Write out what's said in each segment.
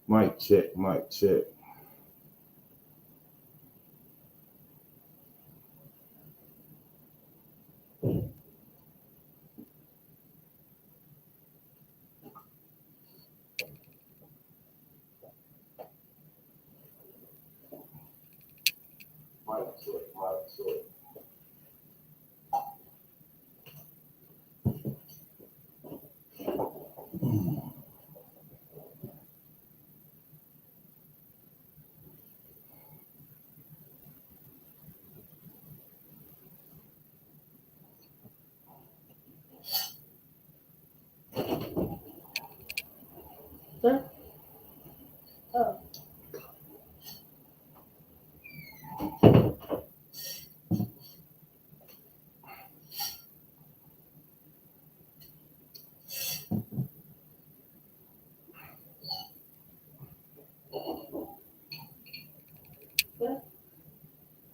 Mic check, mic check. Mic check, mic check. Huh? Oh. Huh? Oh.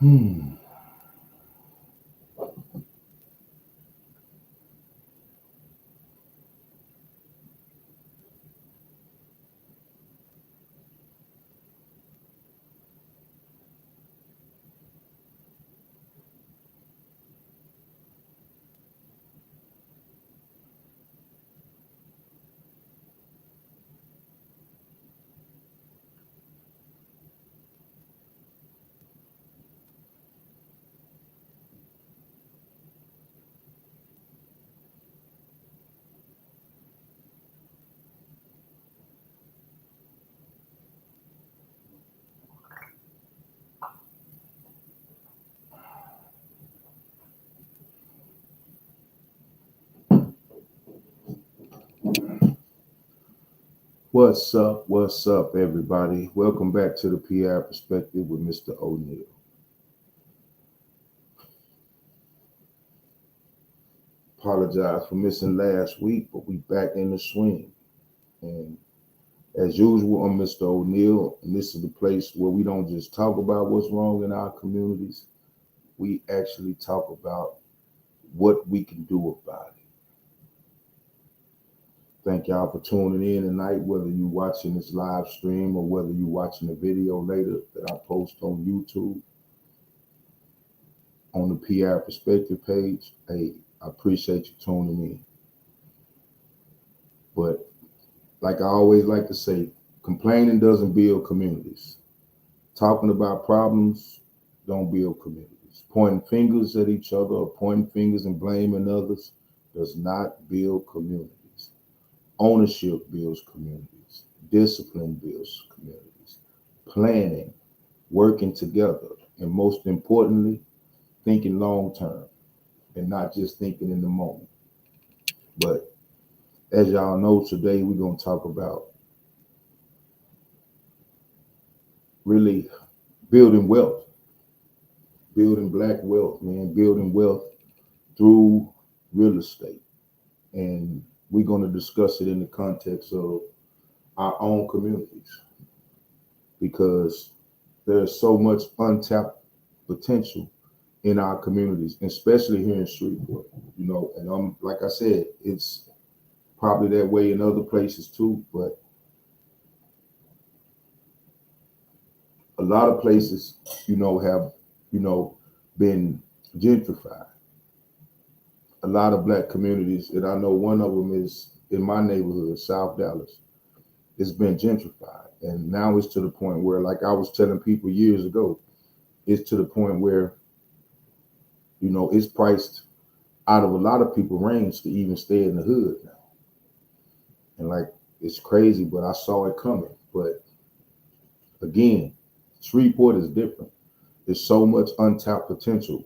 Hmm. What's up? What's up, everybody? Welcome back to the P-Ave Perspective with Mr. O'Neill. Apologize for missing last week, but we back in the swing. And as usual, I'm Mr. O'Neill, and this is the place where we don't just talk about what's wrong in our communities. We actually talk about what we can do about it. Thank y'all for tuning in tonight, whether you watching this live stream or whether you watching the video later that I post on YouTube on the P-Ave Perspective page. Hey, I appreciate you tuning in. But like I always like to say, complaining doesn't build communities. Talking about problems don't build communities. Pointing fingers at each other or pointing fingers and blaming others does not build communities. Ownership builds communities. Discipline builds communities. Planning, working together, and most importantly, thinking long term and not just thinking in the moment. But as y'all know, today we're going to talk about really building wealth, building black wealth, man, building wealth through real estate. And we're going to discuss it in the context of our own communities because there's so much untapped potential in our communities, especially here in Shreveport. And like I said, it's probably that way in other places too, but a lot of places, have, been gentrified. A lot of black communities, and I know one of them is in my neighborhood, South Dallas, it's been gentrified. And now it's to the point where, like I was telling people years ago, it's to the point where, it's priced out of a lot of people's range to even stay in the hood now. And like, it's crazy, but I saw it coming. But again, Shreveport is different. There's so much untapped potential,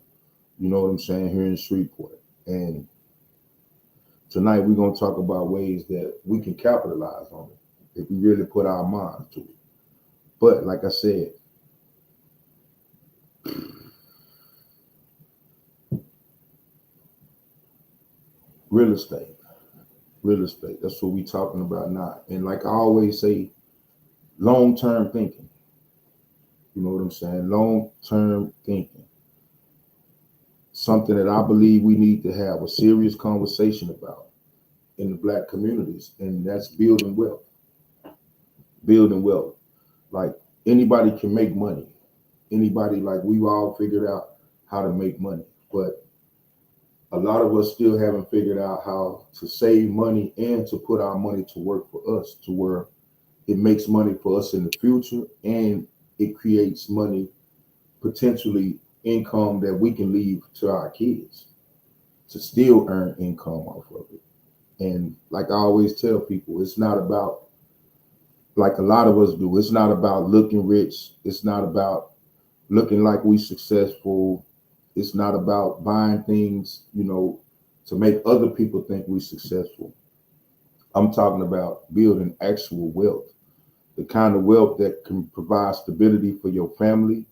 you know what I'm saying, here in Shreveport. And tonight we're going to talk about ways that we can capitalize on it if we really put our minds to it. But like I said, real estate, real estate, that's what we're talking about now. And like I always say, long-term thinking, you know what I'm saying, long-term thinking. Something that I believe we need to have a serious conversation about in the Black communities, and that's building wealth. Building wealth. Like, anybody can make money. Anybody, like, we've all figured out how to make money, but a lot of us still haven't figured out how to save money and to put our money to work for us, to where it makes money for us in the future, and it creates money, potentially income that we can leave to our kids to still earn income off of it. And like I always tell people, it's not about, like a lot of us do, it's not about looking rich. It's not about looking like we successful. It's not about buying things, to make other people think we successful. I'm talking about building actual wealth, the kind of wealth that can provide stability for your family,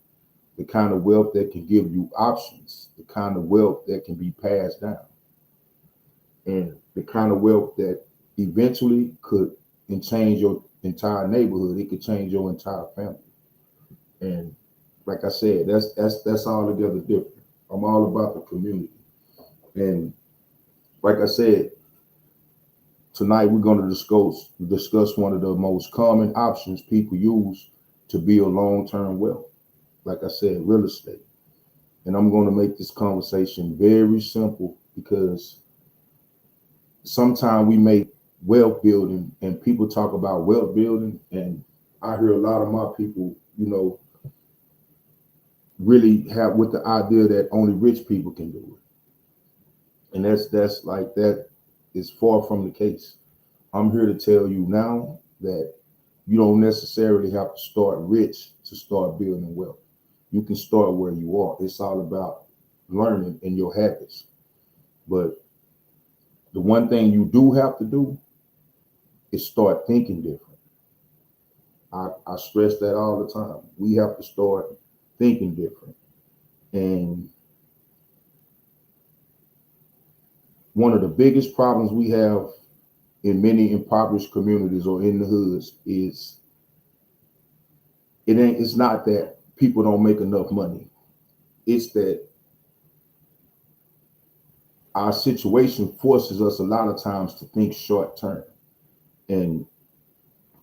the kind of wealth that can give you options, the kind of wealth that can be passed down, and the kind of wealth that eventually could change your entire neighborhood. It could change your entire family. And like I said, that's altogether different. I'm all about the community. And like I said, tonight we're going to discuss one of the most common options people use to build long-term wealth. Like I said, real estate. And I'm going to make this conversation very simple, because sometimes we make wealth building, and people talk about wealth building, and I hear a lot of my people, really have with the idea that only rich people can do it. And that's like, that is far from the case. I'm here to tell you now that you don't necessarily have to start rich to start building wealth. You can start where you are. It's all about learning and your habits. But the one thing you do have to do is start thinking different. I stress that all the time. We have to start thinking different. And one of the biggest problems we have in many impoverished communities or in the hoods is it's not that people don't make enough money. It's that our situation forces us a lot of times to think short term. And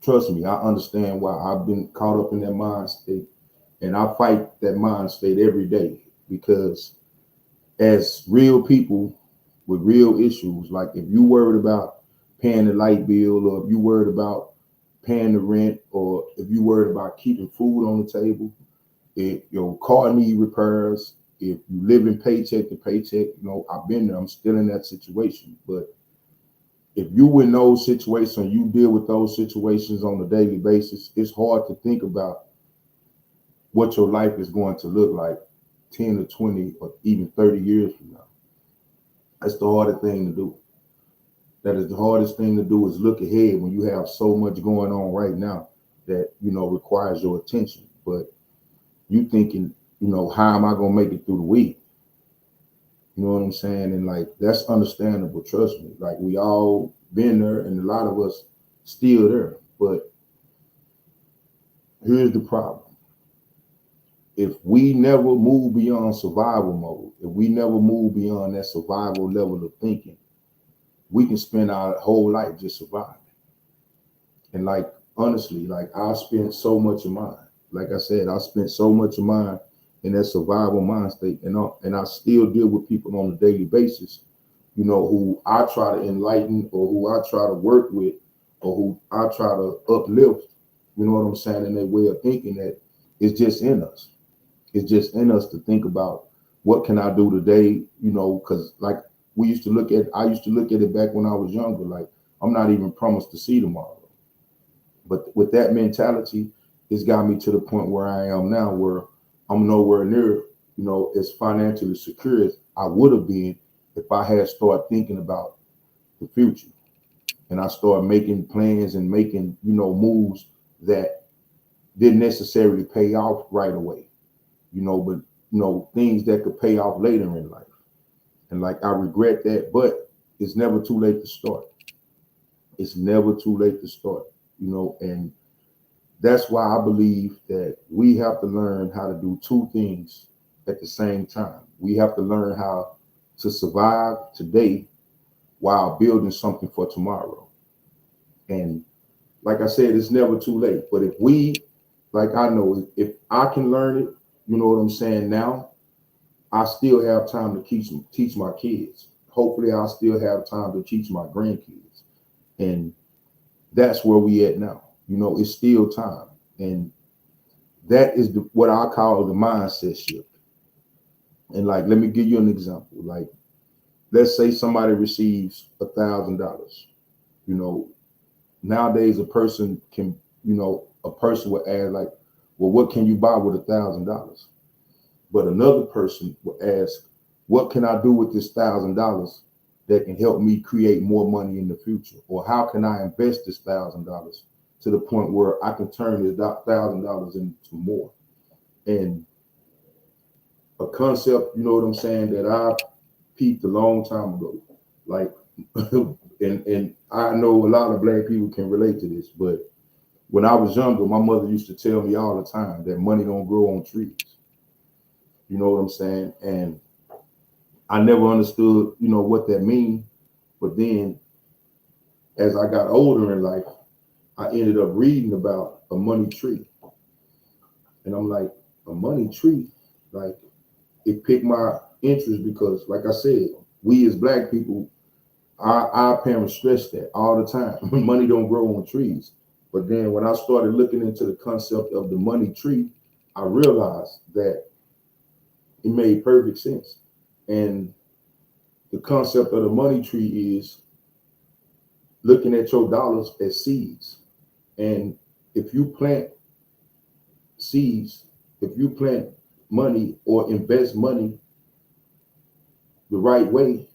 trust me, I understand why. I've been caught up in that mind state, and I fight that mind state every day, because as real people with real issues, like if you worried about paying the light bill, or if you worried about paying the rent, or if you worried about keeping food on the table, if your car need repairs, if you live in paycheck to paycheck, I've been there. I'm still in that situation. But if you in those situations, you deal with those situations on a daily basis, it's hard to think about what your life is going to look like 10 or 20 or even 30 years from now. That's the hardest thing to do. That is the hardest thing to do, is look ahead when you have so much going on right now that, requires your attention. But you thinking, how am I going to make it through the week? You know what I'm saying? And like, that's understandable. Trust me. Like, we all been there, and a lot of us still there. But here's the problem. If we never move beyond survival mode, if we never move beyond that survival level of thinking, we can spend our whole life just surviving. And like, honestly, like, I spent so much of mine. Like I said, I spent so much of mine in that survival mind state, and I still deal with people on a daily basis, who I try to enlighten or who I try to work with or who I try to uplift, you know what I'm saying, in their way of thinking, that it's just in us. It's just in us to think about what can I do today, because like I used to look at it back when I was younger, like I'm not even promised to see tomorrow. But with that mentality, it's got me to the point where I am now, where I'm nowhere near, as financially secure as I would have been if I had started thinking about the future and I started making plans and making, moves that didn't necessarily pay off right away, but things that could pay off later in life. And like I regret that, but it's never too late to start. It's never too late to start, and that's why I believe that we have to learn how to do two things at the same time. We have to learn how to survive today while building something for tomorrow. And like I said, it's never too late. But if we, like I know, if I can learn it, you know what I'm saying, now, I still have time to teach my kids. Hopefully, I still have time to teach my grandkids. And that's where we at now. It's still time. And that is what I call the mindset shift. And like, let me give you an example. Like, let's say somebody receives $1,000. You know, nowadays a person would ask like, well, what can you buy with $1,000? But another person would ask, what can I do with this $1,000 that can help me create more money in the future? Or how can I invest this $1,000 to the point where I can turn this $1,000 into more? And a concept, you know what I'm saying, that I peeped a long time ago. Like, and I know a lot of black people can relate to this, but when I was younger, my mother used to tell me all the time that money don't grow on trees. You know what I'm saying? And I never understood, what that means. But then as I got older in life, I ended up reading about a money tree. And I'm like, a money tree? Like, it piqued my interest because, like I said, we as black people, our parents stress that all the time. Money don't grow on trees. But then when I started looking into the concept of the money tree, I realized that it made perfect sense. And the concept of the money tree is looking at your dollars as seeds. And if you plant seeds, if you plant money or invest money the right way,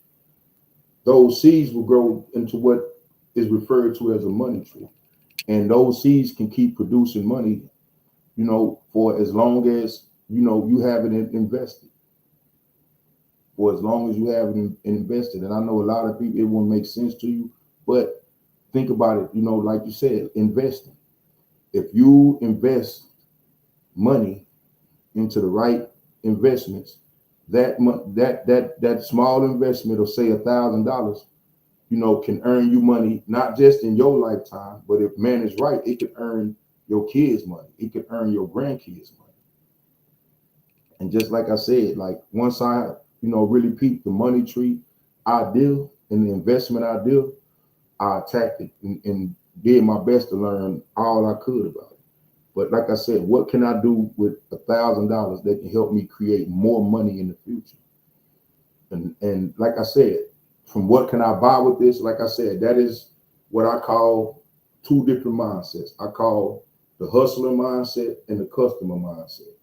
those seeds will grow into what is referred to as a money tree. And those seeds can keep producing money, for as long as, you have it invested. For as long as you have it invested. And I know a lot of people, it won't make sense to you, but think about it, like you said, investing. If you invest money into the right investments, that small investment of say $1,000, can earn you money, not just in your lifetime, but if managed right, it could earn your kids money. It could earn your grandkids money. And just like I said, like once I, really peeped the money tree idea and the investment idea, I attacked it and did my best to learn all I could about it. But like I said, what can I do with $1,000 that can help me create more money in the future? And like I said, from what can I buy with this? Like I said, that is what I call two different mindsets. I call the hustler mindset and the customer mindset.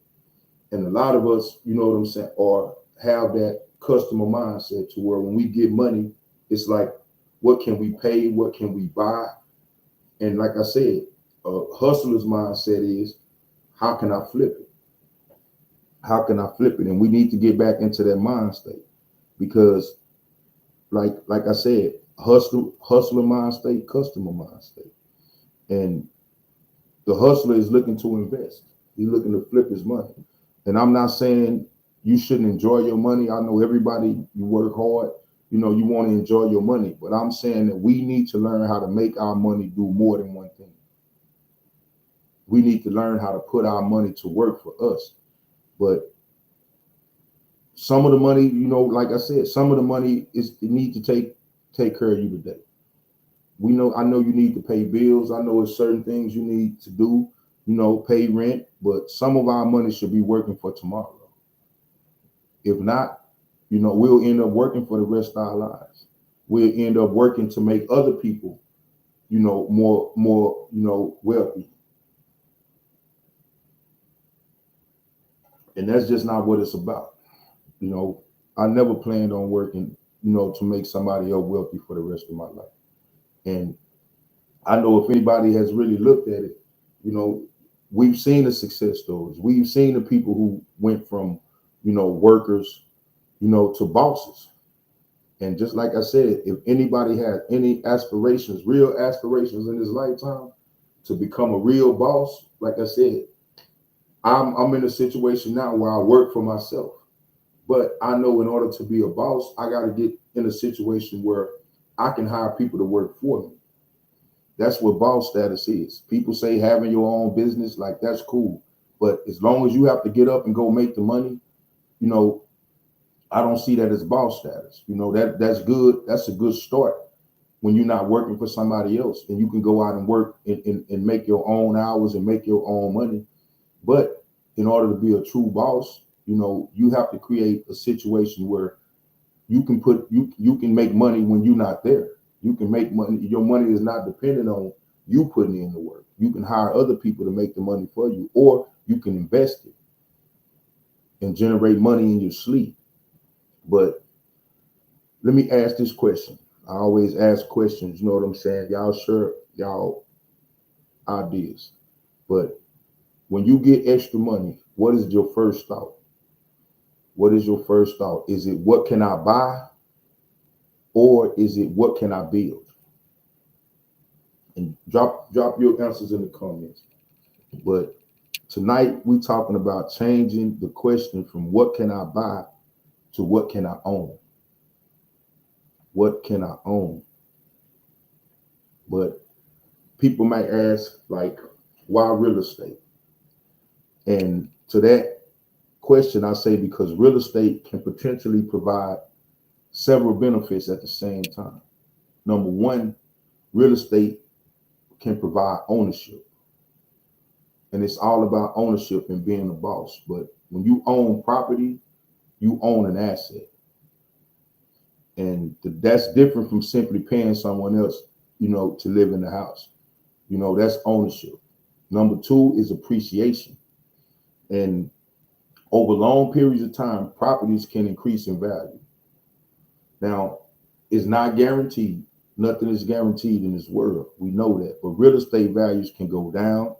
And a lot of us, you know what I'm saying, or have that customer mindset to where when we get money, it's like, what can we pay? What can we buy? And like I said, a hustler's mindset is, how can I flip it? How can I flip it? And we need to get back into that mind state because, like I said, hustler mind state, customer mind state, and the hustler is looking to invest. He's looking to flip his money. And I'm not saying you shouldn't enjoy your money. I know everybody, you work hard, you want to enjoy your money. But I'm saying that we need to learn how to make our money do more than one thing. We need to learn how to put our money to work for us. But Some of the money, like I said, some of the money is it need to take care of you today. I know you need to pay bills. I know there's certain things you need to do, pay rent, but some of our money should be working for tomorrow. If not, we'll end up working for the rest of our lives. We'll end up working to make other people, more, wealthy. And that's just not what it's about. You know, I never planned on working, to make somebody else wealthy for the rest of my life. And I know if anybody has really looked at it, you know, we've seen the success stories. We've seen the people who went from, workers, to bosses. And just like I said, if anybody has any aspirations, real aspirations in his lifetime to become a real boss, like I said, I'm in a situation now where I work for myself. But I know in order to be a boss, I got to get in a situation where I can hire people to work for me. That's what boss status is. People say having your own business, like that's cool. But as long as you have to get up and go make the money, you know, I don't see that as boss status. That's good. That's a good start when you're not working for somebody else and you can go out and work and make your own hours and make your own money. But in order to be a true boss, you have to create a situation where you can make money when you're not there. You can make money. Your money is not dependent on you putting in the work. You can hire other people to make the money for you, or you can invest it and generate money in your sleep. But let me ask this question. I always ask questions, you know what I'm saying? Y'all share y'all ideas. But when you get extra money, what is your first thought? What is your first thought? Is it what can I buy? Or is it what can I build? And drop your answers in the comments. But tonight we talking about changing the question from what can I buy to what can I own? What can I own? But people might ask, like, why real estate? And to that question, I say because real estate can potentially provide several benefits at the same time. Number one, real estate can provide ownership. And it's all about ownership and being a boss. But when you own property, you own an asset. And that's different from simply paying someone else, to live in the house. That's ownership. Number two is appreciation. And over long periods of time, properties can increase in value. Now, it's not guaranteed. Nothing is guaranteed in this world. We know that. But real estate values can go down.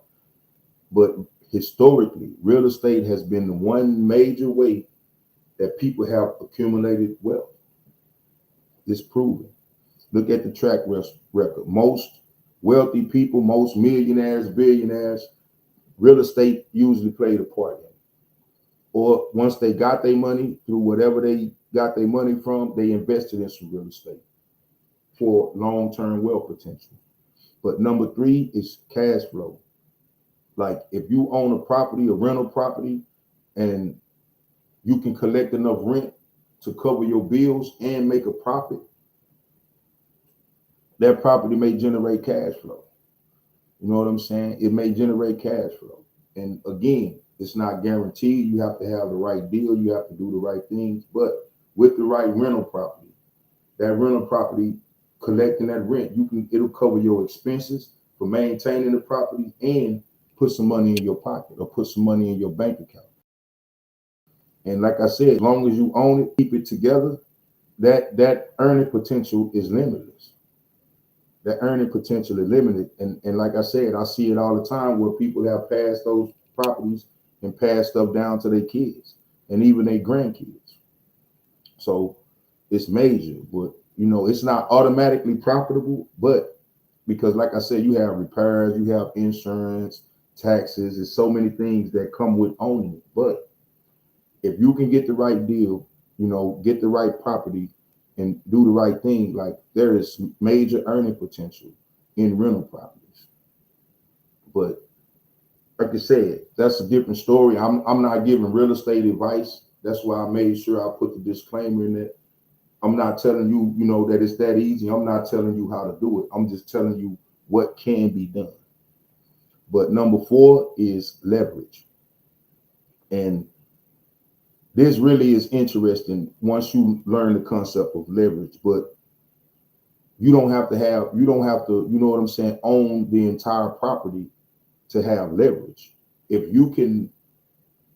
But historically, real estate has been the one major way that people have accumulated wealth. It's proven. Look at the track record. Most wealthy people, most millionaires, billionaires, real estate usually played a part in it. Or once they got their money through whatever they got their money from, they invested in some real estate for long-term wealth potential. But number three is cash flow. Like if you own a property, a rental property, and you can collect enough rent to cover your bills and make a profit, that property may generate cash flow. You know what I'm saying? It may generate cash flow. And again, it's not guaranteed. You have to have the right deal. You have to do the right things. But with the right rental property, that rental property, collecting that rent, it'll cover your expenses for maintaining the property and put some money in your pocket or put some money in your bank account. And like I said, as long as you own it, keep it together, that earning potential is limitless. That earning potential is limited. And like I said, I see it all the time where people have passed those properties and passed stuff down to their kids and even their grandkids. So it's major, but it's not automatically profitable, but because like I said, you have repairs, you have insurance, taxes, there's so many things that come with owning it. But if you can get the right deal, get the right property and do the right thing, like there is major earning potential in rental properties. But like I said, that's a different story. I'm not giving real estate advice. That's why I made sure I put the disclaimer in that. I'm not telling you, that it's that easy. I'm not telling you how to do it. I'm just telling you what can be done. But number 4 is leverage. And this really is interesting once you learn the concept of leverage. But you don't have to, you know what I'm saying, own the entire property to have leverage. If you can,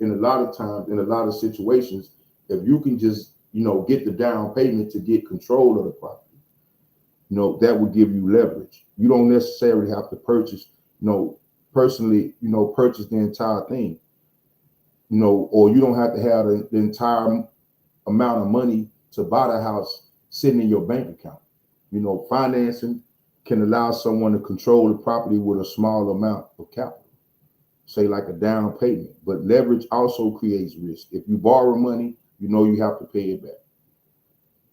in a lot of times, in a lot of situations, if you can just, get the down payment to get control of the property, that would give you leverage. You don't necessarily have to purchase, personally, purchase the entire thing, or you don't have to have the entire amount of money to buy the house sitting in your bank account. Financing can allow someone to control the property with a small amount of capital, say like a down payment. But leverage also creates risk. If you borrow money, you have to pay it back.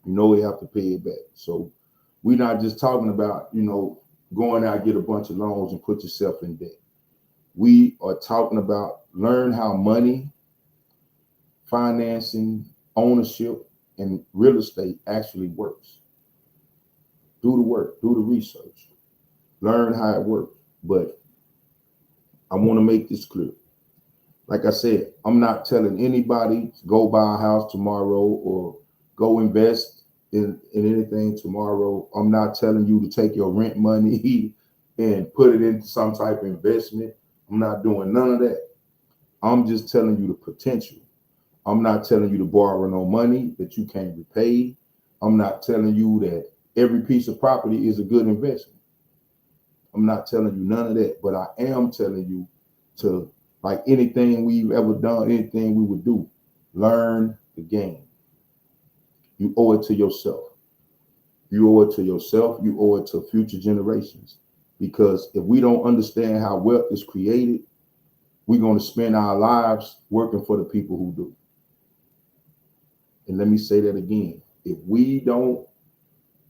You have to pay it back. So we're not just talking about, going out, get a bunch of loans and put yourself in debt. We are talking about learn how money, financing, ownership, and real estate actually works. Do the work, do the research, learn how it works. But I want to make this clear. Like I said, I'm not telling anybody to go buy a house tomorrow or go invest in anything tomorrow. I'm not telling you to take your rent money and put it into some type of investment. I'm not doing none of that. I'm just telling you the potential. I'm not telling you to borrow no money that you can't repay. I'm not telling you that every piece of property is a good investment. I'm not telling you none of that, but I am telling you to, like anything we've ever done, anything we would do, learn the game. You owe it to yourself. You owe it to yourself. You owe it to future generations. Because if we don't understand how wealth is created, we're going to spend our lives working for the people who do. And let me say that again. If we don't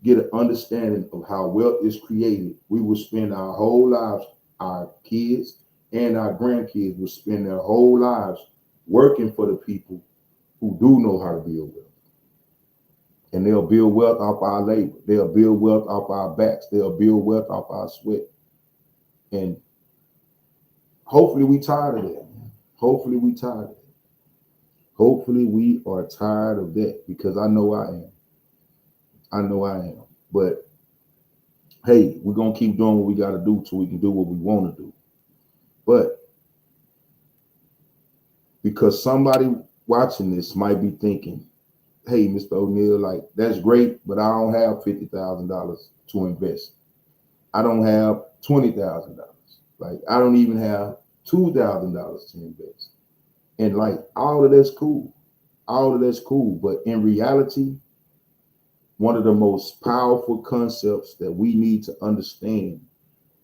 get an understanding of how wealth is created, we will spend our whole lives, our kids and our grandkids will spend their whole lives working for the people who do know how to build wealth. And they'll build wealth off our labor. They'll build wealth off our backs. They'll build wealth off our sweat. And hopefully we tired of that. Hopefully we tired of that. Hopefully we are tired of that, because I know I am. I know I am. But hey, we're going to keep doing what we got to do so we can do what we want to do. But because somebody watching this might be thinking, hey, Mr. O'Neal, like, that's great, but I don't have $50,000 to invest. I don't have $20,000. Like, I don't even have $2,000 to invest. And like, all of that's cool. All of that's cool. But in reality, one of the most powerful concepts that we need to understand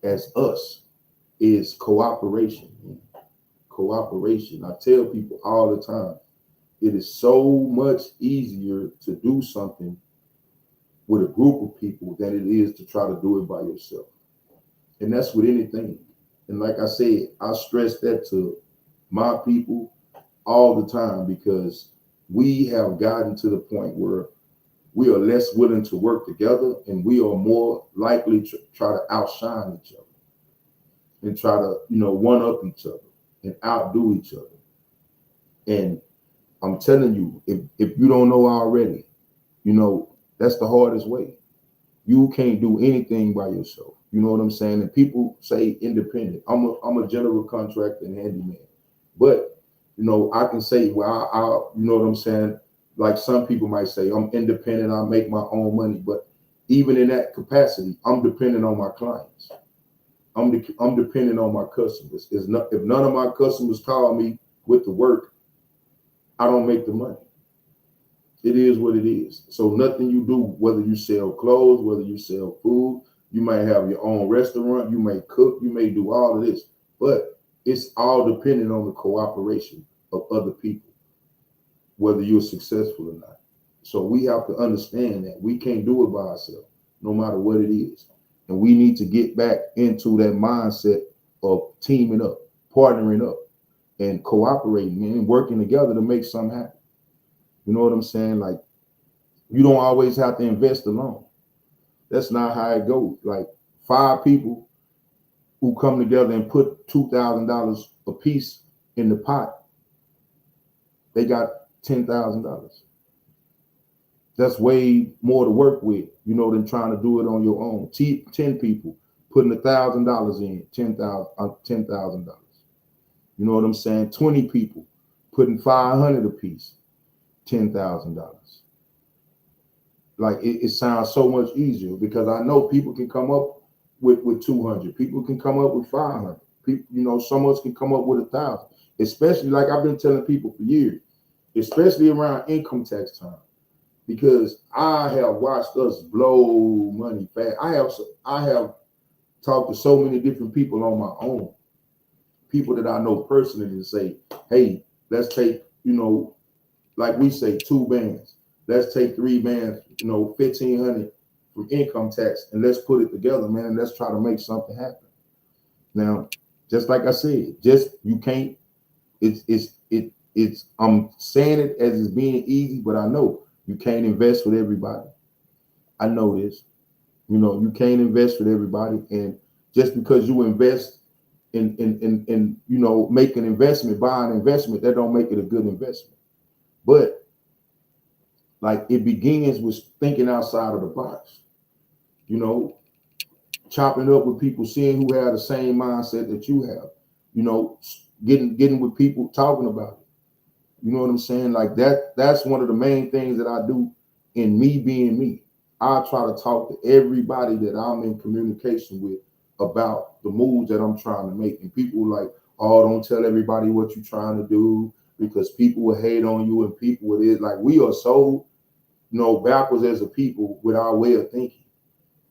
as us is cooperation. Cooperation. I tell people all the time, it is so much easier to do something with a group of people than it is to try to do it by yourself. And that's with anything. And like I said, I stress that to my people all the time, because we have gotten to the point where we are less willing to work together, and we are more likely to try to outshine each other and try to, one up each other and outdo each other. And I'm telling you, if you don't know already, that's the hardest way. You can't do anything by yourself. You know what I'm saying? And people say independent. I'm a general contractor and handyman. But, I can say, well, I you know what I'm saying? Like some people might say, I'm independent, I make my own money. But even in that capacity, I'm dependent on my clients. I'm dependent on my customers. If none of my customers call me with the work, I don't make the money. It is what it is. So nothing you do, whether you sell clothes, whether you sell food, you might have your own restaurant, you may cook, you may do all of this, but it's all dependent on the cooperation of other people, whether you're successful or not. So we have to understand that we can't do it by ourselves, no matter what it is. And we need to get back into that mindset of teaming up, partnering up, and cooperating and working together to make something happen. You know what I'm saying? Like, you don't always have to invest alone. That's not how it goes. Like, 5 people who come together and put $2,000 a piece in the pot, they got $10,000. That's way more to work with, you know, than trying to do it on your own. 10 people putting $1,000 in, $10,000. You know what I'm saying? 20 people putting 500 apiece, $10,000. Like, it sounds so much easier because I know people can come up with 200. People can come up with 500. People, you know, someone can come up with 1,000. Especially, like I've been telling people for years, especially around income tax time, because I have watched us blow money fast. I have talked to so many different people on my own, people that I know personally, and say, hey, let's take, you know, like we say, 2 bands. Let's take 3 bands, you know, 1,500 from income tax, and let's put it together, man, and let's try to make something happen. Now, just like I said, just you can't. It's. I'm saying it as it's being easy, but I know you can't invest with everybody. I know this. You know, you can't invest with everybody, and just because you invest in you know, make an investment, buy an investment, that don't make it a good investment. But like, it begins with thinking outside of the box. You know, chopping up with people, seeing who have the same mindset that you have. You know, getting with people, talking about it. You know what I'm saying? Like that. That's one of the main things that I do in me being me. I try to talk to everybody that I'm in communication with about the moves that I'm trying to make. And people like, oh, don't tell everybody what you're trying to do because people will hate on you and people will is like, we are so, you know, backwards as a people with our way of thinking.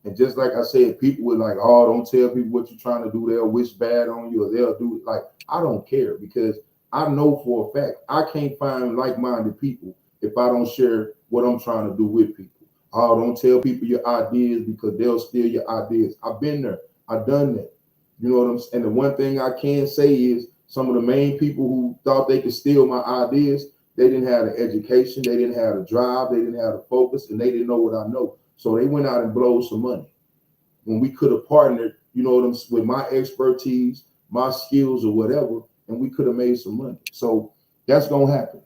And just like I said, people were like, oh, don't tell people what you're trying to do. They'll wish bad on you or they'll do it. Like, I don't care because I know for a fact I can't find like-minded people if I don't share what I'm trying to do with people. Oh, don't tell people your ideas because they'll steal your ideas. I've been there. I've done that. You know what I'm saying? And the one thing I can say is some of the main people who thought they could steal my ideas, they didn't have the education, they didn't have the drive, they didn't have the focus, and they didn't know what I know. So they went out and blowed some money when we could have partnered, you know what I'm saying, with my expertise, my skills or whatever, and we could have made some money. So that's gonna happen.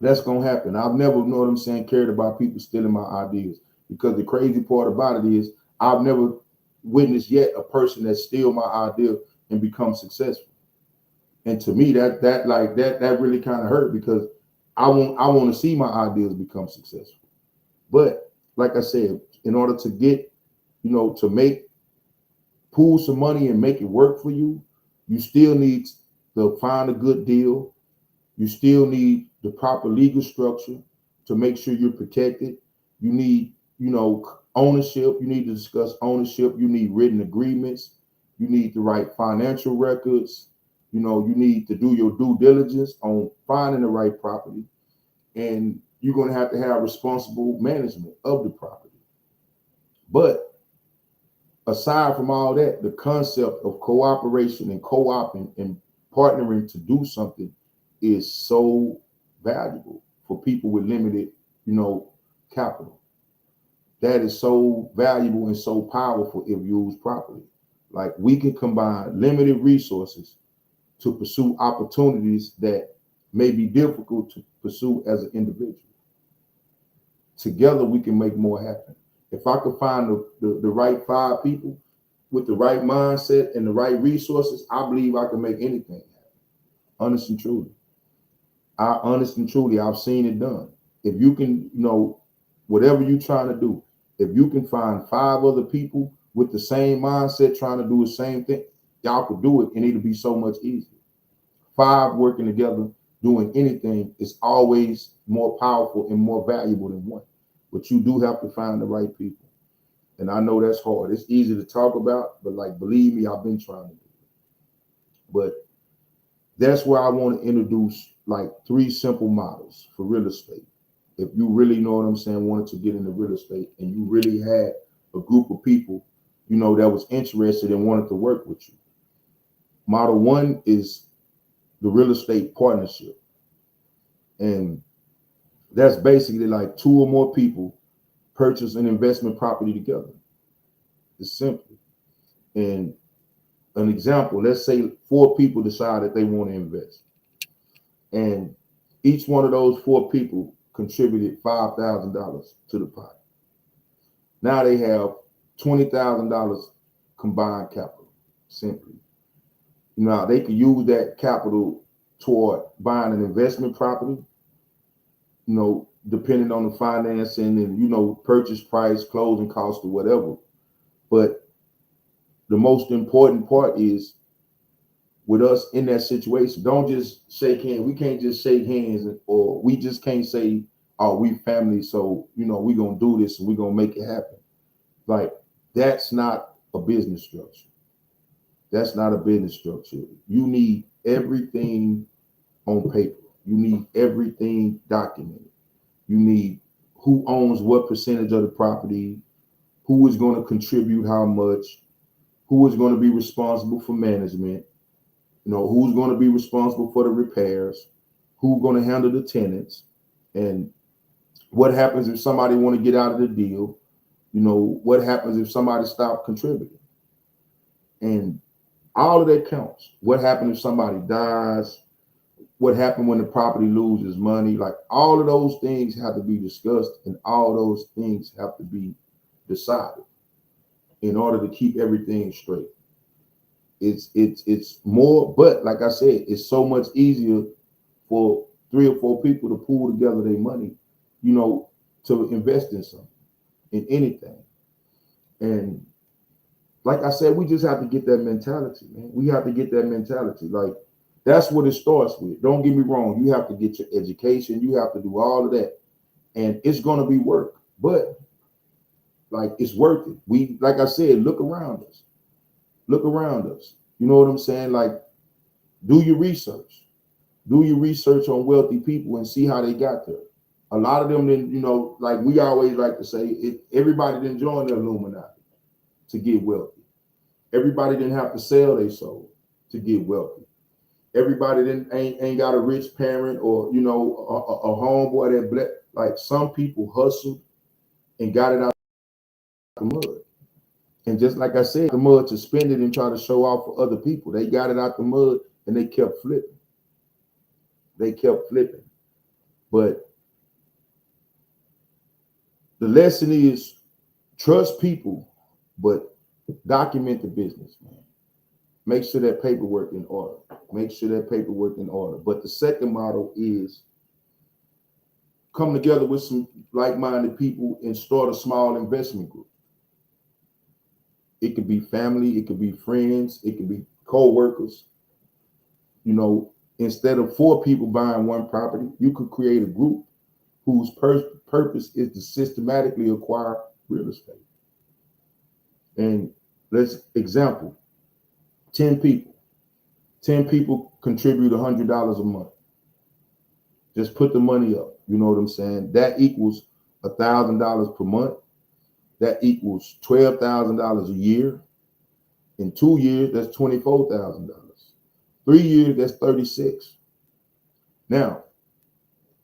That's gonna happen. I've never, you know what I'm saying, cared about people stealing my ideas because the crazy part about it is I've never witnessed yet a person that steal my idea and become successful. And to me, that really kind of hurt because I want to see my ideas become successful. But like I said, in order to get, you know, to make pool some money and make it work for you, you still need to find a good deal. You still need the proper legal structure to make sure you're protected. You need, you know, ownership. You need to discuss ownership. You need written agreements. You need the right financial records. You know, you need to do your due diligence on finding the right property. And you're going to have responsible management of the property. But aside from all that, the concept of cooperation and co-oping and partnering to do something is so valuable for people with limited, you know, capital. That is so valuable and so powerful if used properly. Like, we can combine limited resources to pursue opportunities that may be difficult to pursue as an individual. Together, we can make more happen. If I could find the right 5 people with the right mindset and the right resources, I believe I can make anything happen. Honest and truly. I've seen it done. If you can, you know, whatever you're trying to do, if you can find 5 other people with the same mindset trying to do the same thing, y'all could do it and it'll be so much easier. 5 working together doing anything is always more powerful and more valuable than 1. But you do have to find the right people. And I know that's hard. It's easy to talk about, but like, believe me, I've been trying to do it. But that's where I want to introduce like 3 simple models for real estate. If you really know what I'm saying, wanted to get into real estate and you really had a group of people, you know, that was interested and wanted to work with you. Model 1 is the real estate partnership. And That's basically like two or more people purchase an investment property together. It's simple. And an example, let's say four people decide that they want to invest. And each one of those four people contributed $5,000 to the pot. Now they have $20,000 combined capital, simply. Now they can use that capital toward buying an investment property, depending on the financing and, purchase price, closing cost, or whatever. But the most important part is with us in that situation, don't just shake hands. We can't just shake hands, or we just can't say, oh, we family, so, we're going to do this and we're going to make it happen. Like, that's not a business structure. That's not a business structure. You need everything on paper. You need everything documented. You need who owns what percentage of the property, who is going to contribute how much, who is going to be responsible for management, who's going to be responsible for the repairs, who's going to handle the tenants, and what happens if somebody want to get out of the deal, what happens if somebody stops contributing. And all of that counts. What happens if somebody dies? What happened when the property loses money? Like, all of those things have to be discussed, and all those things have to be decided in order to keep everything straight. It's more, but like I said, it's so much easier for three or four people to pool together their money, to invest in something, in anything. And like I said, we just have to get that mentality, man. We have to get that mentality. Like, that's what it starts with. Don't get me wrong. You have to get your education. You have to do all of that. And it's going to be work, but like, it's worth it. We, like I said, look around us. Look around us. You know what I'm saying? Like, do your research. Do your research on wealthy people and see how they got there. A lot of them didn't, like we always like to say, everybody didn't join the Illuminati to get wealthy. Everybody didn't have to sell their soul to get wealthy. Everybody ain't got a rich parent or, a homeboy that like, some people hustled and got it out the mud. And just like I said, the mud to spend it and try to show off for other people. They got it out the mud and they kept flipping. They kept flipping. But the lesson is, trust people, but document the business, man. Make sure that paperwork in order. Make sure that paperwork in order. But the second model is come together with some like-minded people and start a small investment group. It could be family, it could be friends, it could be co-workers. Instead of four people buying one property, you could create a group whose purpose is to systematically acquire real estate. And let's example, 10 people. 10 people contribute $100 a month. Just put the money up. You know what I'm saying? That equals $1,000 per month. That equals $12,000 a year. In 2 years, that's $24,000. 3 years, that's 36. Now,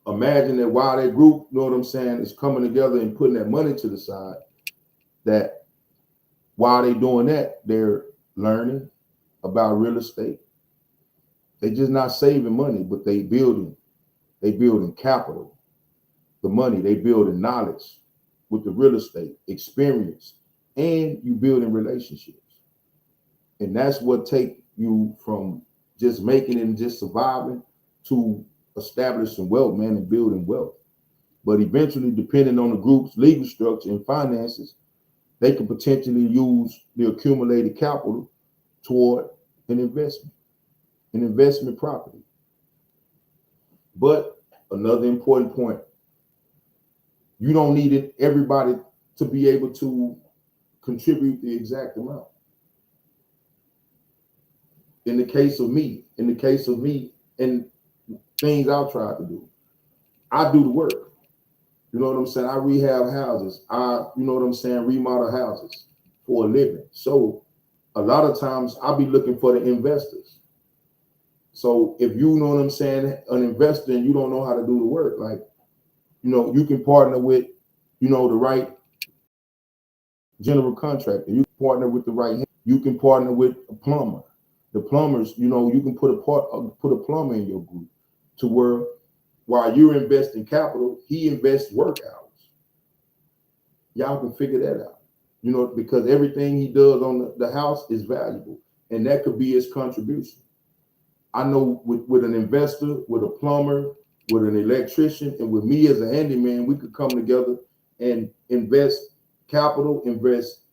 imagine that while that group, you know what I'm saying, is coming together and putting that money to the side, that while they're doing that, they're learning about real estate. They're just not saving money, but they building capital. The money, they building knowledge with the real estate, experience, and you building relationships. And that's what take you from just making it and just surviving to establishing wealth, man, and building wealth. But eventually, depending on the group's legal structure and finances, they can potentially use the accumulated capital toward an investment property. But another important point, you don't need everybody to be able to contribute the exact amount. In the case of me, and things I've tried to do, I do the work. You know what I'm saying? I rehab houses. Remodel houses for a living. So a lot of times I'll be looking for the investors. So if you know what I'm saying, an investor and you don't know how to do the work, like, You can partner with, the right general contractor. You can partner with the right. You can partner with a plumber. The plumbers, you can put a plumber in your group to where while you're investing capital, he invests work hours. Y'all can figure that out. Because everything he does on the house is valuable, and that could be his contribution. I know with an investor, with a plumber, with an electrician, and with me as a handyman, we could come together and invest capital, invest,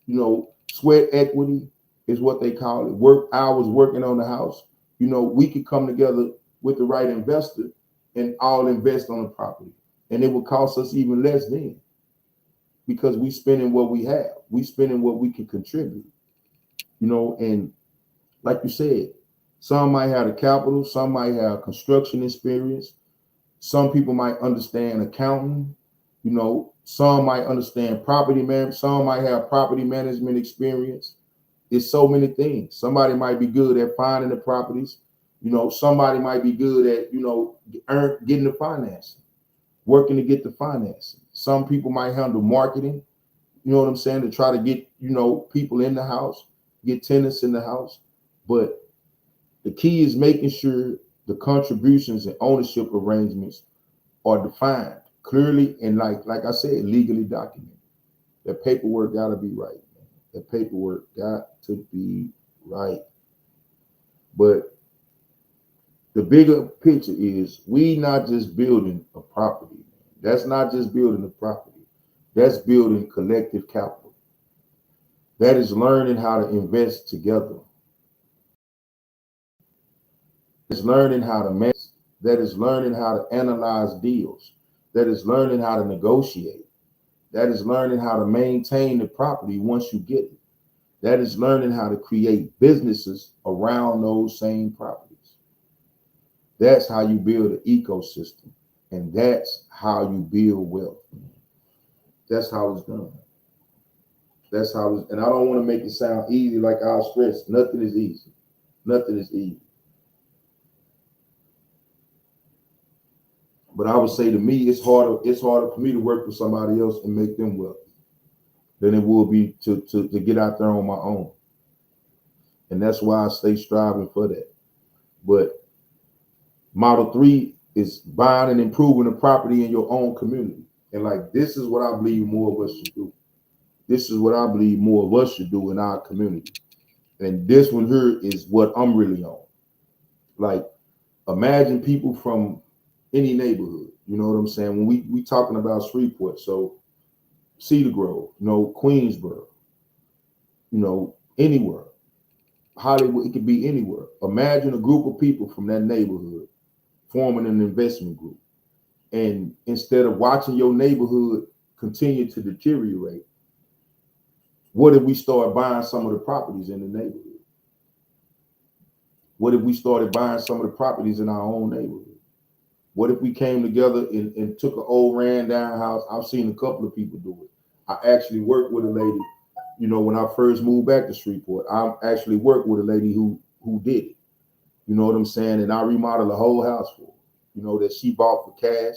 sweat equity is what they call it, work hours working on the house. We could come together with the right investor and all invest on the property. And it would cost us even less then because we spending what we have. We spending what we can contribute, and like you said, some might have the capital, some might have construction experience. Some people might understand accounting, some might understand property management, some might have property management experience. It's so many things. Somebody might be good at finding the properties, somebody might be good at, getting the financing, working to get the financing. Some people might handle marketing, you know what I'm saying, to try to get, people in the house, get tenants in the house. But the key is making sure the contributions and ownership arrangements are defined clearly and like I said, legally documented. That paperwork got to be right, man. That paperwork got to be right. But the bigger picture is we not just building a property. Man. That's not just building a property. That's building collective capital. That is learning how to invest together. Is learning how to manage, that is learning how to analyze deals, that is learning how to negotiate, that is learning how to maintain the property once you get it, that is learning how to create businesses around those same properties. That's how you build an ecosystem, and that's how you build wealth. That's how it's done. That's how it's, and I don't want to make it sound easy. Like I'll stress, nothing is easy. Nothing is easy. But I would say to me, it's harder for me to work with somebody else and make them wealthy than it will be to get out there on my own. And that's why I stay striving for that. But model 3 is buying and improving the property in your own community. And like, this is what I believe more of us should do. This is what I believe more of us should do in our community. And this one here is what I'm really on. Like, imagine people from any neighborhood, you know what I'm saying? When we talking about Shreveport, so Cedar Grove, Queensboro, anywhere, Hollywood, it could be anywhere. Imagine a group of people from that neighborhood forming an investment group. And instead of watching your neighborhood continue to deteriorate, what if we start buying some of the properties in the neighborhood? What if we started buying some of the properties in our own neighborhood? What if we came together and took an old ran down house? I've seen a couple of people do it. I actually worked with a lady, when I first moved back to Shreveport, I actually worked with a lady who did it. You know what I'm saying? And I remodeled the whole house for her, that she bought for cash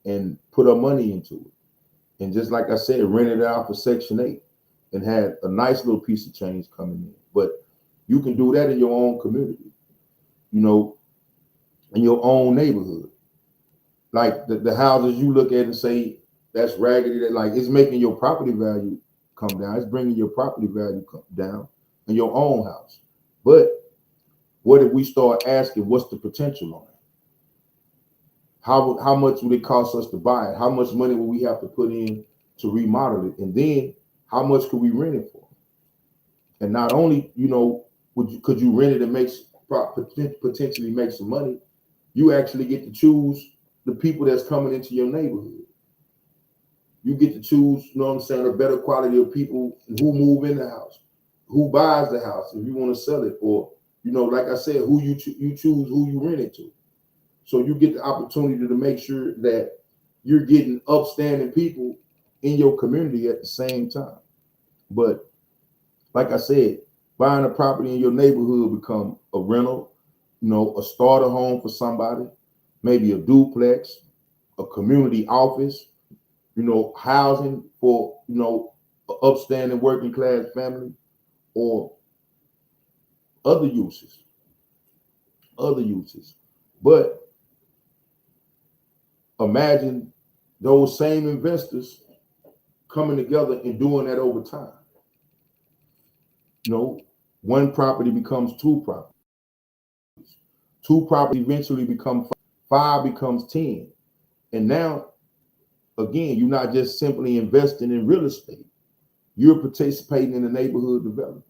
and put her money into it. And just like I said, rented it out for Section 8 and had a nice little piece of change coming in. But you can do that in your own community, in your own neighborhood. Like the houses you look at and say, that's raggedy, that like it's making your property value come down. It's bringing your property value down in your own house. But what if we start asking, what's the potential on it? How much would it cost us to buy it? How much money will we have to put in to remodel it? And then how much could we rent it for? And not only, could you rent it and potentially make some money, you actually get to choose the people that's coming into your neighborhood. You get to choose, a better quality of people who move in the house, who buys the house if you want to sell it, or, like I said, who you choose who you rent it to. So you get the opportunity to make sure that you're getting upstanding people in your community at the same time. But like I said, buying a property in your neighborhood become a rental, a starter home for somebody, maybe a duplex, a community office, housing for, an upstanding working class family, or other uses, other uses. But imagine those same investors coming together and doing that over time. One property becomes two properties. Two properties eventually become five becomes 10. And now, again, you're not just simply investing in real estate. You're participating in the neighborhood development.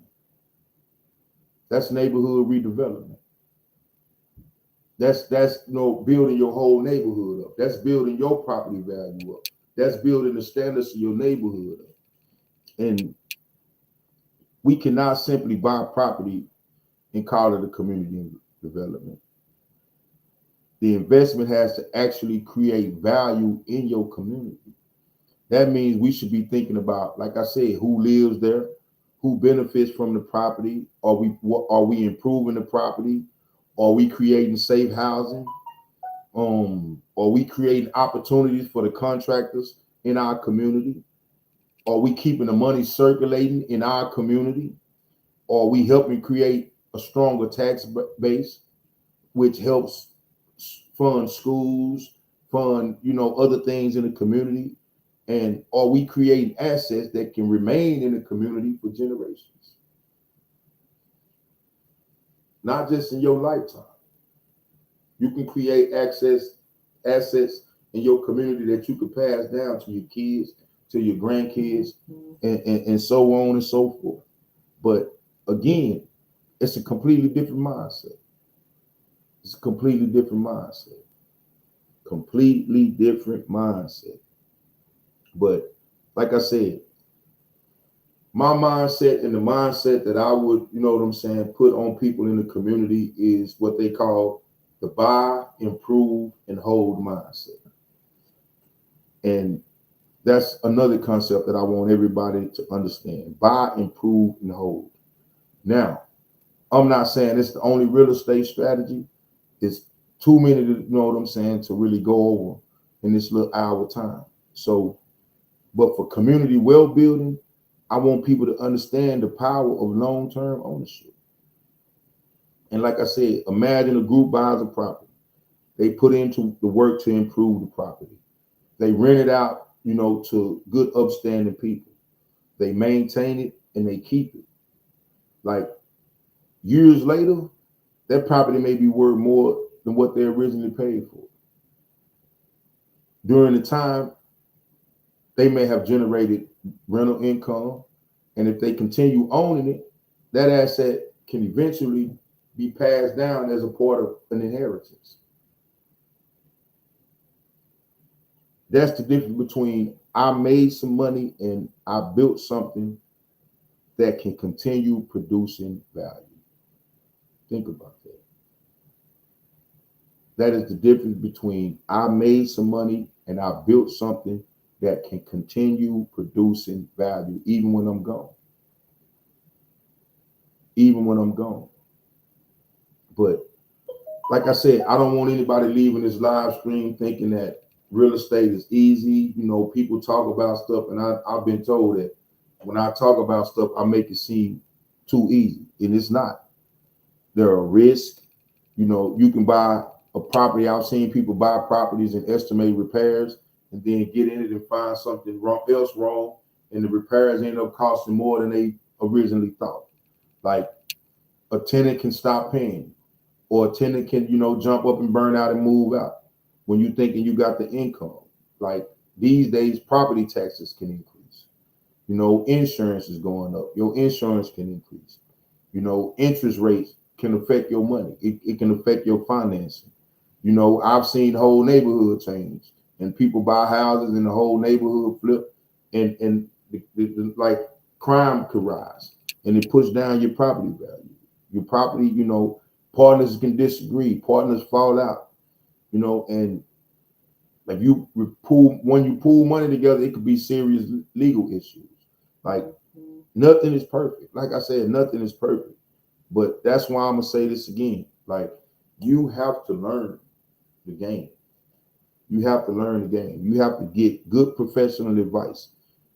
That's neighborhood redevelopment. That's building your whole neighborhood up. That's building your property value up. That's building the standards of your neighborhood up. And we cannot simply buy property and call it a community development. The investment has to actually create value in your community. That means we should be thinking about, like I said, who lives there, who benefits from the property. Are we improving the property? Are we creating safe housing? Are we creating opportunities for the contractors in our community? Are we keeping the money circulating in our community? Are we helping create a stronger tax base, which helps fund schools, fund, other things in the community? And are we creating assets that can remain in the community for generations? Not just in your lifetime. You can create assets in your community that you could pass down to your kids, to your grandkids, and so on and so forth. But again, it's a completely different mindset. It's a completely different mindset. Completely different mindset. But like I said, my mindset and the mindset that I would, put on people in the community is what they call the buy, improve, and hold mindset. And that's another concept that I want everybody to understand. Buy, improve, and hold. Now, I'm not saying it's the only real estate strategy. It's too many to really go over in this little hour time. So, but for community well building, I want people to understand the power of long-term ownership. And like I said, imagine a group buys a property. They put into the work to improve the property. They rent it out, to good, upstanding people. They maintain it and they keep it. Like years later, that property may be worth more than what they originally paid for. During the time, they may have generated rental income. And if they continue owning it, that asset can eventually be passed down as a part of an inheritance. That's the difference between I made some money and I built something that can continue producing value. Think about that. That is the difference between I made some money and I built something that can continue producing value even when I'm gone. Even when I'm gone. But like I said, I don't want anybody leaving this live stream thinking that real estate is easy. People talk about stuff, and I've been told that when I talk about stuff, I make it seem too easy, and it's not. There are risks. You can buy a property. I've seen people buy properties and estimate repairs, and then get in it and find something else wrong, and the repairs end up costing more than they originally thought. Like a tenant can stop paying, or a tenant can, jump up and burn out and move out when you're thinking you got the income. Like these days, property taxes can increase. Insurance is going up. Your insurance can increase. Interest rates can affect your money. It can affect your financing. I've seen whole neighborhood change, and people buy houses and the whole neighborhood flip, and like crime could rise, and it puts down your property value. Your property, partners can disagree, partners fall out, and if when you pool money together, it could be serious legal issues. Like nothing is perfect. Like I said, nothing is perfect. But that's why I'm gonna say this again. Like you have to learn the game. You have to learn the game. You have to get good professional advice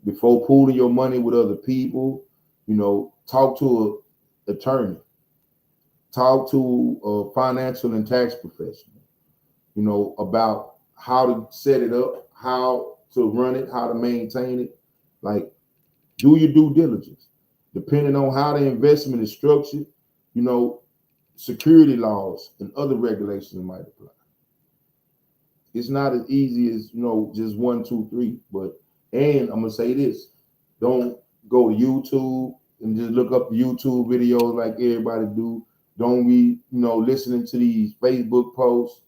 before pooling your money with other people. Talk to an attorney, talk to a financial and tax professional, about how to set it up, how to run it, how to maintain it. Like, do your due diligence. Depending on how the investment is structured, you know, security laws and other regulations might apply. It's not as easy as, just one, two, three. And I'm gonna say this: don't go to YouTube and just look up YouTube videos like everybody do. Don't be, listening to these Facebook posts,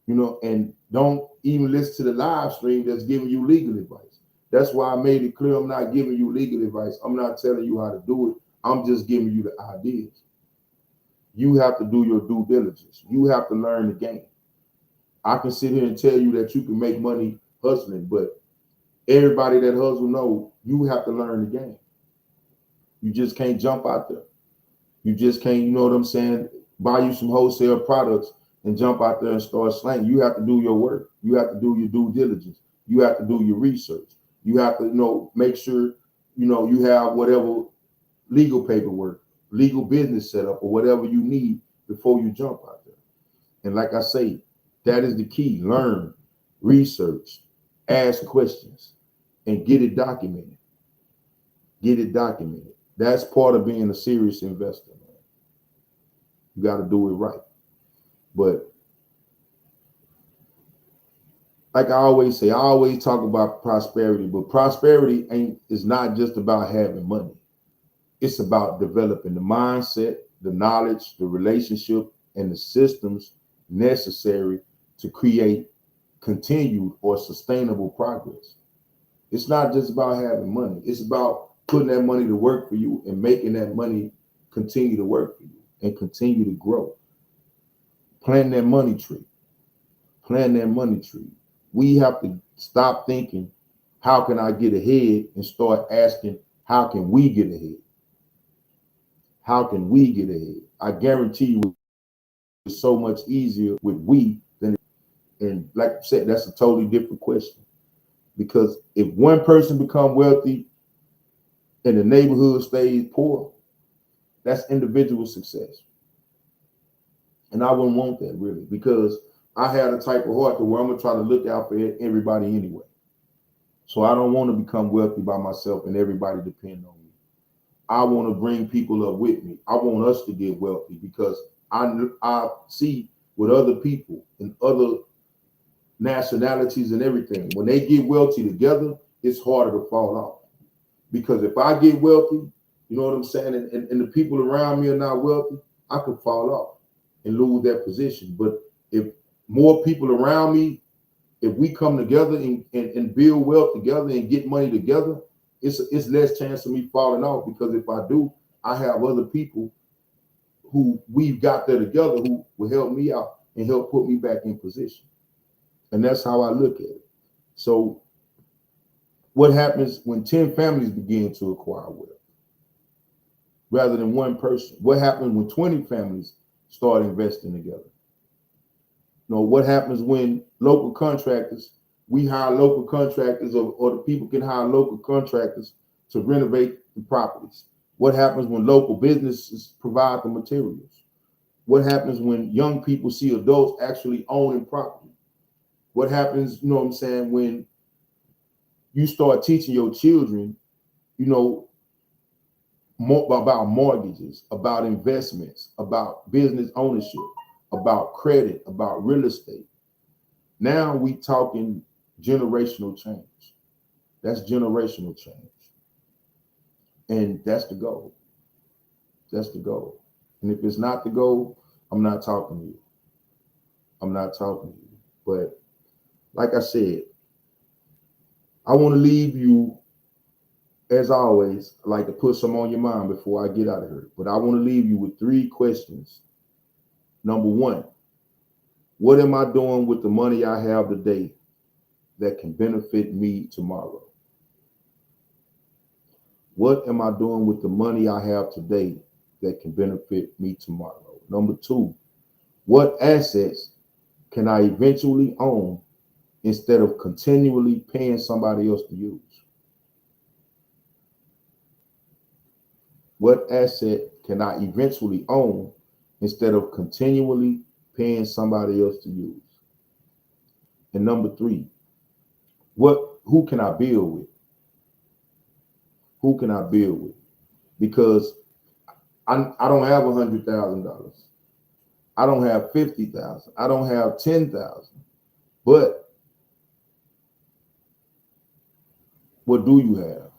and don't even listen to the live stream that's giving you legal advice. That's why I made it clear I'm not giving you legal advice. I'm not telling you how to do it. I'm just giving you the ideas. You have to do your due diligence. You have to learn the game. I can sit here and tell you that you can make money hustling, but everybody that hustle know you have to learn the game. You just can't jump out there. You just can't, you know what I'm saying, buy you some wholesale products and jump out there and start slanging. You have to do your work. You have to do your due diligence. You have to do your research. You have to, make sure, you have whatever legal paperwork, legal business setup, or whatever you need before you jump out there. And like I say, that is the key. Learn, research, ask questions, and get it documented. Get it documented. That's part of being a serious investor, man. You got to do it right. But like I always say, I always talk about prosperity, but prosperity is not just about having money. It's about developing the mindset, the knowledge, the relationship, and the systems necessary to create continued or sustainable progress. It's not just about having money. It's about putting that money to work for you and making that money continue to work for you and continue to grow. Plan that money tree. Plan that money tree. We have to stop thinking, how can I get ahead, and start asking, how can we get ahead? How can we get ahead? I guarantee you it's so much easier with we than, and like I said, that's a totally different question. Because if one person become wealthy and the neighborhood stays poor, that's individual success. And I wouldn't want that, really, because I had a type of heart to where I'm gonna try to look out for everybody anyway. So I don't want to become wealthy by myself and everybody depend on me. I want to bring people up with me. I want us to get wealthy because I see with other people and other nationalities and everything, when they get wealthy together, it's harder to fall off. Because if I get wealthy, you know what I'm saying, and the people around me are not wealthy, I could fall off and lose that position. But if more people around me, if we come together and build wealth together and get money together, it's less chance of me falling off, because if I do, I have other people who we've got there together who will help me out and help put me back in position. And that's how I look at it. So what happens when 10 families begin to acquire wealth rather than one person? What happens when 20 families start investing together? What happens when local contractors, we hire local contractors, or the people can hire local contractors to renovate the properties? What happens when local businesses provide the materials? What happens when young people see adults actually owning property? What happens, when you start teaching your children, more about mortgages, about investments, about business ownership, about credit, about real estate? Now we talking generational change. That's generational change. And that's the goal. That's the goal. And if it's not the goal, I'm not talking to you. I'm not talking to you. But like I said, I want to leave you, as always, I like to put some on your mind before I get out of here. But I want to leave you with 3 questions. Number 1, what am I doing with the money I have today that can benefit me tomorrow? What am I doing with the money I have today that can benefit me tomorrow? Number 2, what assets can I eventually own instead of continually paying somebody else to use? What asset can I eventually own instead of continually paying somebody else to use? And number three, who can I build with? Who can I build with? Because I don't have $100,000. I don't have 50,000. I don't have 10,000. But what do you have?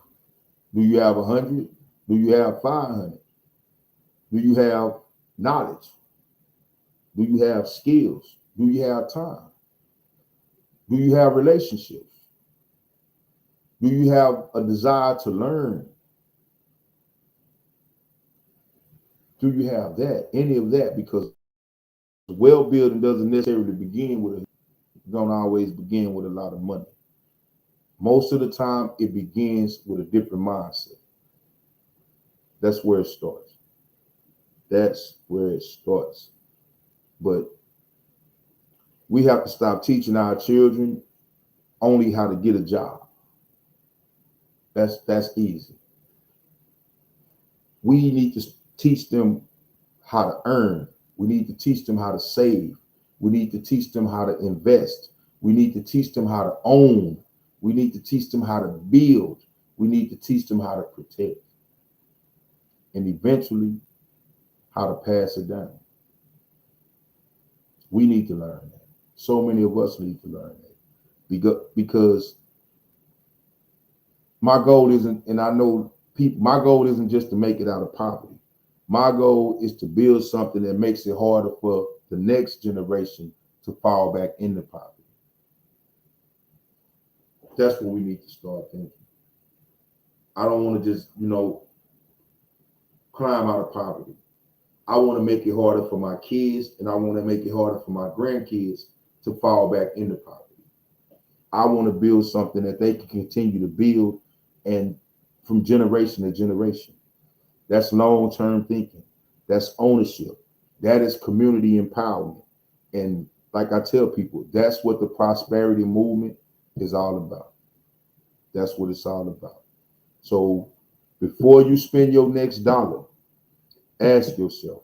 Do you have 100? Do you have 500? Do you have knowledge? Do you have skills? Do you have time? Do you have relationships? Do you have a desire to learn? Do you have that? Any of that? Because well building doesn't necessarily begin with don't always begin with a lot of money. Most of the time, it begins with a different mindset. That's where it starts. That's where it starts. But we have to stop teaching our children only how to get a job. That's easy. We need to teach them how to earn. We need to teach them how to save. We need to teach them how to invest. We need to teach them how to own. We need to teach them how to build. We need to teach them how to protect. And eventually, how to pass it down. We need to learn that. So many of us need to learn that. Because my goal isn't, and I know people, my goal isn't just to make it out of poverty. My goal is to build something that makes it harder for the next generation to fall back into poverty. That's what we need to start thinking. I don't want to just, climb out of poverty. I want to make it harder for my kids, and I want to make it harder for my grandkids to fall back into poverty. I want to build something that they can continue to build and from generation to generation. That's long-term thinking. That's ownership. That is community empowerment. And like I tell people, that's what the prosperity movement is all about. That's what it's all about. So before you spend your next dollar, ask yourself,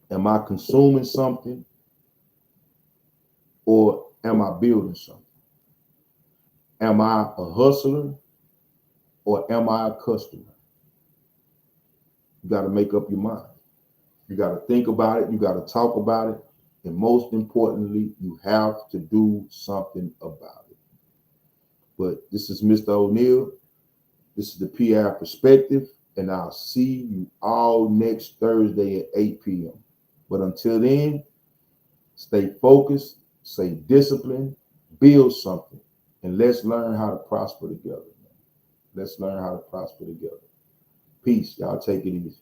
am I consuming something or am I building something? Am I a hustler or am I a customer? You got to make up your mind. You got to think about it. You got to talk about it. And most importantly, you have to do something about it. But this is Mr. O'Neill. This is the P-Ave Perspective. And I'll see you all next Thursday at 8 p.m. But until then, stay focused, stay disciplined, build something, and let's learn how to prosper together. Let's learn how to prosper together. Peace. Y'all take it easy.